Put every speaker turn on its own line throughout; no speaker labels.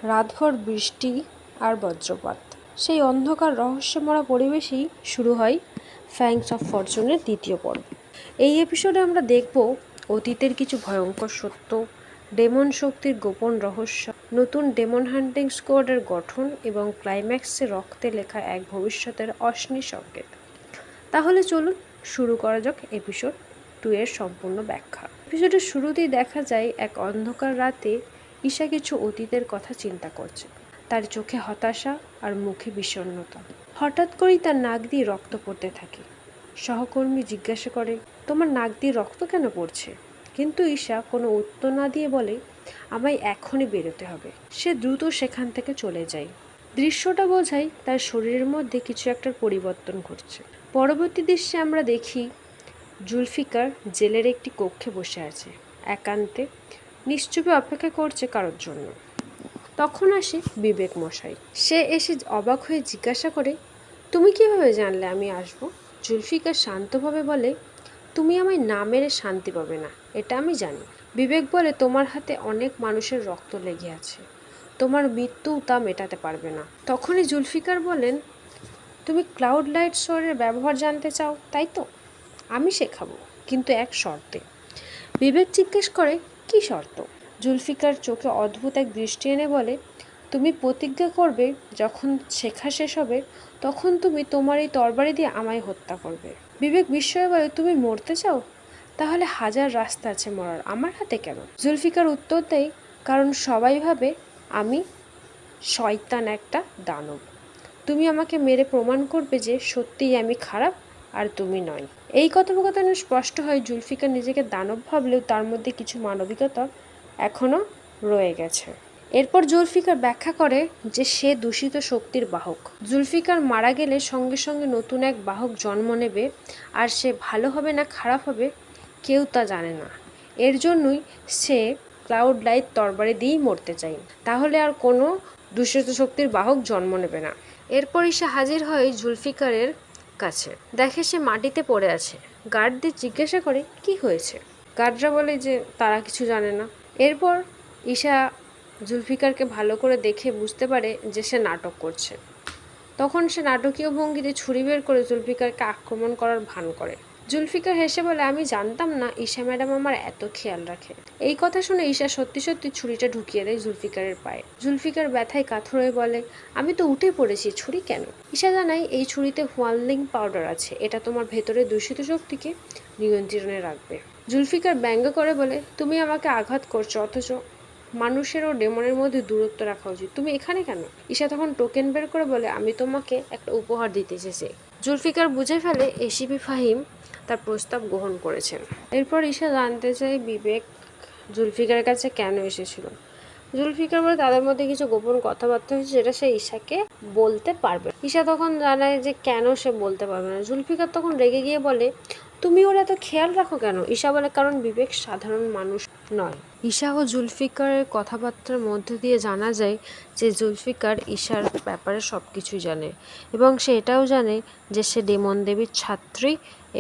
রাতভর বৃষ্টি আর বজ্রপাত। সেই অন্ধকার রহস্যময় পরিবেশেই শুরু হয় ফ্যাংস অফ ফরচুনের দ্বিতীয় পর্ব। এই এপিসোডে আমরা দেখব অতীতের কিছু ভয়ঙ্কর সত্য, ডেমন শক্তির গোপন রহস্য, নতুন ডেমন হান্টিং স্কোয়াডের গঠন এবং ক্লাইম্যাক্সে রক্তে লেখা এক ভবিষ্যতের অশ্লীল সংকেত। তাহলে চলুন শুরু করা যাক এপিসোড 2 এর সম্পূর্ণ ব্যাখ্যা। এপিসোডের শুরুতেই দেখা যায় এক অন্ধকার রাতে ঈশা কিছু অতীতের কথা চিন্তা করছে। তার চোখে হতাশা আর মুখে বিষণ্ণতা। হঠাৎ করেই তার নাক দিয়ে রক্ত পড়তে থাকে। সহকর্মী জিজ্ঞাসা করে, তোমার নাক দিয়ে রক্ত কেন পড়ছে? কিন্তু ঈশা কোনো উত্তর না দিয়ে বলে, আমায় এখনই বেরোতে হবে। সে দ্রুত সেখান থেকে চলে যায়। দৃশ্যটা বোঝায় তার শরীরের মধ্যে কিছু একটা পরিবর্তন ঘটছে। পরবর্তী দৃশ্যে আমরা দেখি জুলফিকার জেলের একটি কক্ষে বসে আছে, একান্তে নিশ্চুপে অপেক্ষা করছে কারোর জন্য। তখন আসে বিবেক মশাই। সে এসে অবাক হয়ে জিজ্ঞাসা করে, তুমি কিভাবে জানলে আমি আসব? জুলফিকার শান্তভাবে বলে, তুমি আমায় না মেরে শান্তি পাবে না, এটা আমি জানি। বিবেক বলে, তোমার হাতে অনেক মানুষের রক্ত লেগে আছে, তোমার মৃত্যুও তা মেটাতে পারবে না। তখনই জুলফিকার বলেন, তুমি ক্লাউড লাইট সোয়ারের ব্যবহার জানতে চাও, তাই তো? আমি শেখাবো, কিন্তু এক শর্তে। বিবেক জিজ্ঞেস করে, কি শর্ত? জুলফিকার চোখে অদ্ভুত এক দৃষ্টি এনে বলে, তুমি প্রতিজ্ঞা করবে যখন শেখা শেষ হবে তখন তুমি তোমার এই তরবারি দিয়ে আমায় হত্যা করবে। বিবেক বিস্ময়ে বলে, তুমি মরতে চাও? তাহলে হাজার রাস্তা আছে মরার, আমার হাতে কেন? জুলফিকার উত্তর দেয়, কারণ সবাই ভাবে আমি শয়তান, একটা দানব। তুমি আমাকে মেরে প্রমাণ করবে যে সত্যিই আমি খারাপ আর তুমি নয়। এই কথোপকথনে স্পষ্ট হয় জুলফিকার নিজেকে দানব ভাবলেও তার মধ্যে কিছু মানবিকতা এখনও রয়ে গেছে। এরপর জুলফিকার ব্যাখ্যা করে যে সে দূষিত শক্তির বাহক। জুলফিকার মারা গেলে সঙ্গে সঙ্গে নতুন এক বাহক জন্ম নেবে, আর সে ভালো হবে না খারাপ হবে কেউ তা জানে না। এর জন্যই সে ক্লাউড লাইট তরবারি দিয়েই মরতে চায়, তাহলে আর কোনো দূষিত শক্তির বাহক জন্ম নেবে না। এরপরই সে হাজির হয় জুলফিকারের কাছে। দেখে সে মাটিতে পড়ে আছে। গার্ডদের জিজ্ঞাসা করে, কি হয়েছে? গার্ডরা বলে যে তারা কিছু জানে না। এরপর ঈশা জুলফিকারকে ভালো করে দেখে বুঝতে পারে যে সে নাটক করছে। তখন সে নাটকীয় ভঙ্গিতে ছুরি বের করে জুলফিকারকে আক্রমণ করার ভান করে। জুলফিকার হেসে বলে, আমি জানতাম না ঈশা ম্যাডাম আমার এত খেয়াল রাখে। এই কথা শুনে ঈশা সত্যি সত্যি ছুরিটা ঢুকিয়ে দেয় জুলফিকারের পায়ে। জুলফিকার ব্যথায় কাতর হয়ে বলে, আমি তো উঠে পড়েছি, ছুরি কেন? ঈশা জানায়, এই ছুরিতে হুয়ানলিং পাউডার আছে, এটা তোমার ভেতরে দূষিত শক্তিকে নিয়ন্ত্রণে রাখবে। জুলফিকার ব্যঙ্গ করে বলে, তুমি আমাকে আঘাত করছো, অথচ মানুষের ও ডেমনের মধ্যে দূরত্ব রাখা উচিত, তুমি এখানে কেন? ঈশা তখন টোকেন বের করে বলে, আমি তোমাকে একটা উপহার দিতে এসেছি। জুলফিকার বুঝে ফেলে এসিপি ফাহিম তার প্রস্তাব গ্রহণ করেছেন। এরপর ঈশা জানতে চায় বিবেক জুলফিকারের কাছে কেন এসেছিল। জুলফিকার বলে, তাদের মধ্যে কিছু গোপন কথাবার্তা হয়েছে যেটা সে ঈশাকে বলতে পারবে। ঈশা তখন জানায় যে কেন সে বলতে পারবে না। জুলফিকার তখন রেগে গিয়ে বলে, তুমি ওর এত খেয়াল রাখো কেন? ঈশা বলে, কারণ বিবেক সাধারণ মানুষ নয়। ঈশা ও জুলফিকারের কথাবার্তার মধ্যে দিয়ে জানা যায় যে জুলফিকার ঈশার ব্যাপারে সব কিছুই জানে, এবং সে এটাও জানে যে সে ডেমন দেবীর ছাত্রী,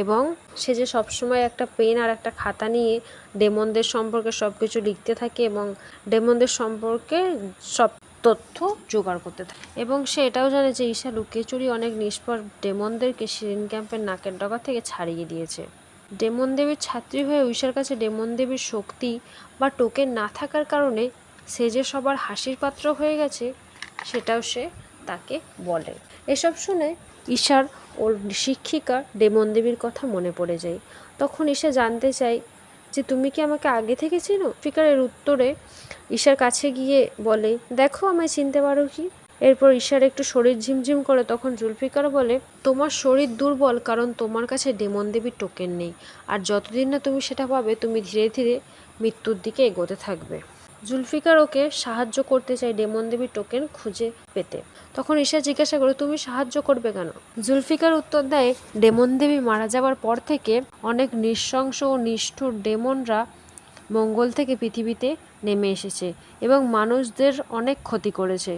এবং সে যে সবসময় একটা পেন আর একটা খাতা নিয়ে ডেমনদের সম্পর্কে সব কিছু লিখতে থাকে এবং ডেমনদের সম্পর্কে সব তথ্য জোগাড় করতে থাকে। এবং সে এটাও জানে যে ঈশা লুকিয়ে চুরি অনেক নিষ্পাপ ডেমনদেরকে শিরিন ক্যাম্পের নাকের ডগা থেকে ছাড়িয়ে দিয়েছে। ডেমন দেবীর ছাত্রী হয়ে ঈশার কাছে ডেমন দেবীর শক্তি বা টোকেন না থাকার কারণে সে যে সবার হাসির পাত্র হয়ে গেছে সেটাও সে তাকে বলে। এসব শুনে ঈশার ওর শিক্ষিকা ডেমন দেবীর কথা মনে পড়ে যায়। তখন ঈশা জানতে চায় যে তুমি কি আমাকে আগে থেকে চিনো? ফিকারের উত্তরে ঈশার কাছে গিয়ে বলে, দেখো আমায় চিনতে পারো কি? এরপর ঈশার একটু শরীর ঝিমঝিম করে। তখন জুলফিকার বলে, তোমার শরীর দুর্বল কারণ তোমার কাছে ডেমন দেবীর টোকেন নেই, আর যতদিন না তুমি সেটা পাবে তুমি ধীরে ধীরে মৃত্যুর দিকে এগোতে থাকবে। জুলফিকার ওকে সাহায্য করতে চায় ডেমন দেবীর টোকেন খুঁজে পেতে। তখন ঈশা জিজ্ঞাসা করে, তুমি সাহায্য করবে কেন? জুলফিকার উত্তর দেয়, ডেমন দেবী মারা যাওয়ার পর থেকে অনেক নৃশংস ও নিষ্ঠুর ডেমনরা মঙ্গল থেকে পৃথিবীতে নেমে এসেছে এবং মানুষদের অনেক ক্ষতি করেছে।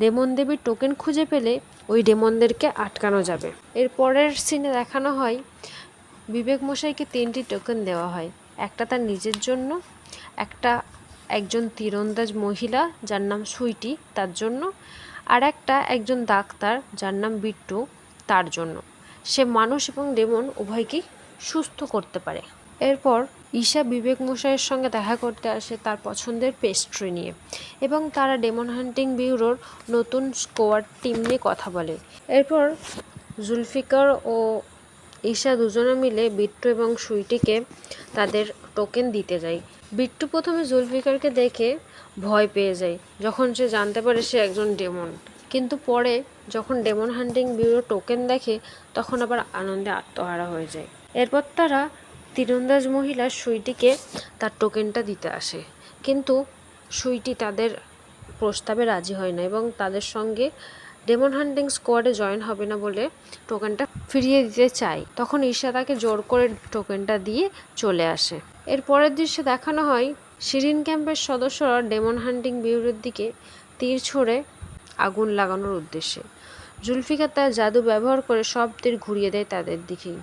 ডেমন দেবীর টোকেন খুঁজে পেলে ওই ডেমনদেরকে আটকানো যাবে। এর পরের সিনে দেখানো হয় বিবেক মশাইকে 3টি টোকেন দেওয়া হয়, একটা তার নিজের জন্য, একটা একজন তীরন্দাজ মহিলা যার নাম সুইটি তার জন্য, আর একজন ডাক্তার যার নাম বিট্টু তার জন্য। সে মানুষ এবং ডেমন উভয়কেই সুস্থ করতে পারে। এরপর ঈশা বিবেক মশাইয়ের সঙ্গে দেখা করতে আসে তার পছন্দের পেস্ট্রি নিয়ে, এবং তারা ডেমন হান্টিং ব্যুরোর নতুন স্কোয়াড টিম নিয়ে কথা বলে। এরপর জুলফিকার ও ঈশা দুজনে মিলে বিট্টু এবং সুইটিকে তাদের টোকেন দিতে যায়। বিট্টু প্রথমে জুলফিকারকে দেখে ভয় পেয়ে যায় যখন সে জানতে পারে সে একজন ডেমন, কিন্তু পরে যখন ডেমন হান্টিং ব্যুরো টোকেন দেখে তখন আবার আনন্দে আত্মহারা হয়ে যায়। এরপর তারা তীরন্দাজ মহিলা সুইটিকে তার টোকেনটা দিতে আসে, কিন্তু সুইটি তাদের প্রস্তাবে রাজি হয় না এবং তাদের সঙ্গে ডেমন হান্টিং স্কোয়াডে জয়েন হবে না বলে টোকেনটা ফিরিয়ে দিতে চায়। তখন ঈশা তাকে জোর করে টোকেনটা দিয়ে চলে আসে। এর পরের দৃশ্যে দেখানো হয় শিরিন ক্যাম্পের সদস্যরা ডেমন হান্টিং ব্যুরোর দিকে তীর ছুঁড়ে আগুন লাগানোর উদ্দেশ্যে। জুলফিকার তার জাদু ব্যবহার করে সব তীর ঘুরিয়ে দেয় তাদের দিকেই।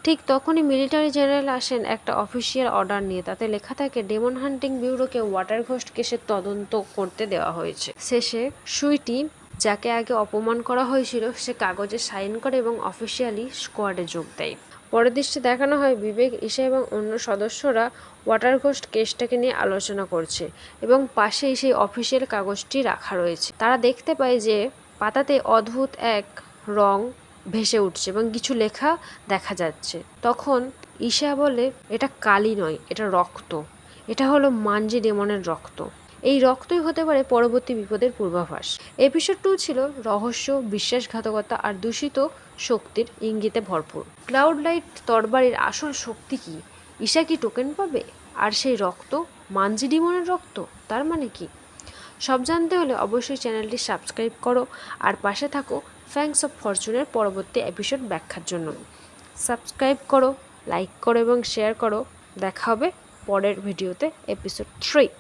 ঠিক তখনই মিলিটারি জেনারেল আসেন একটা অফিসিয়াল অর্ডার নিয়ে। তাতে লেখা থাকে ডেমন হান্টিং ব্যুরোকে ওয়াটার ঘোস্ট কেসের তদন্ত করতে দেওয়া হয়েছে। শেষে সুইটি, যাকে আগে অপমান করা হয়েছিল, সে কাগজে সাইন করে এবং অফিসিয়ালি স্কোয়াডে যোগ দেয়। পরের দৃশ্যে দেখানো হয় বিবেক, ঈশা এবং অন্য সদস্যরা ওয়াটার ঘোস্ট কেসটাকে নিয়ে আলোচনা করছে এবং পাশেই সেই অফিসিয়াল কাগজটি রাখা রয়েছে। তারা দেখতে পায় যে পাতাতে অদ্ভুত এক রং ভেসে উঠছে এবং কিছু লেখা দেখা যাচ্ছে। তখন ঈশা বলে, এটা কালি নয়, এটা রক্ত, এটা হলো মানজি ডেমনের রক্ত। এই রক্তই হতে পারে পরবর্তী বিপদের পূর্বাভাস। এপিসোড 2 ছিল রহস্য, বিশ্বাসঘাতকতা আর দূষিত শক্তির ইঙ্গিতে ভরপুর। ক্লাউড লাইট তরবারির আসল শক্তি কি? ঈশা কি টোকেন পাবে? আর সেই রক্ত মানজি ডেমনের রক্ত, তার মানে কি? সব জানতে হলে অবশ্যই চ্যানেলটি সাবস্ক্রাইব করো আর পাশে থাকো ফ্যাংস অফ ফরচুনের পরবর্তী এপিসোড ব্যাখ্যার জন্য। সাবস্ক্রাইব করো, লাইক করো এবং শেয়ার করো। দেখা হবে পরের ভিডিওতে, এপিসোড 3।